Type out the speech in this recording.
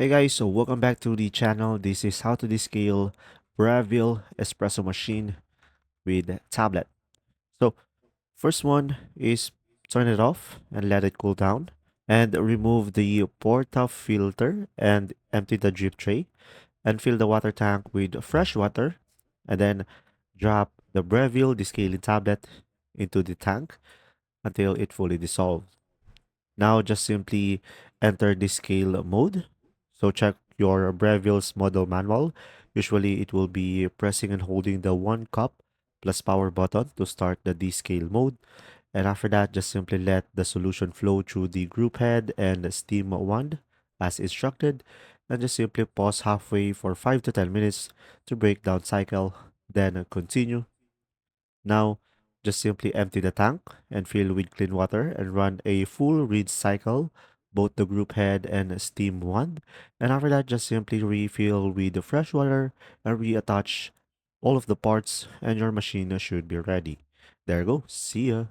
Hey guys, so welcome back to the channel. This is how to descale Breville espresso machine with tablet. So first one is turn it off and let it cool down and remove the porta filter and empty the drip tray and fill the water tank with fresh water and then drop the Breville descaling tablet into the tank until it fully dissolves. Now just simply enter the scale mode. So check your Breville's model manual. Usually it will be pressing and holding the 1 cup plus power button to start the descale mode. And after that, just simply let the solution flow through the group head and the steam wand as instructed. And just simply pause halfway for 5 to 10 minutes to break down cycle. Then continue. Now, just simply empty the tank and fill with clean water and run a full read cycle, both the group head and steam one. And after that, just simply refill with the fresh water and reattach all of the parts and your machine should be ready. There you go. See ya.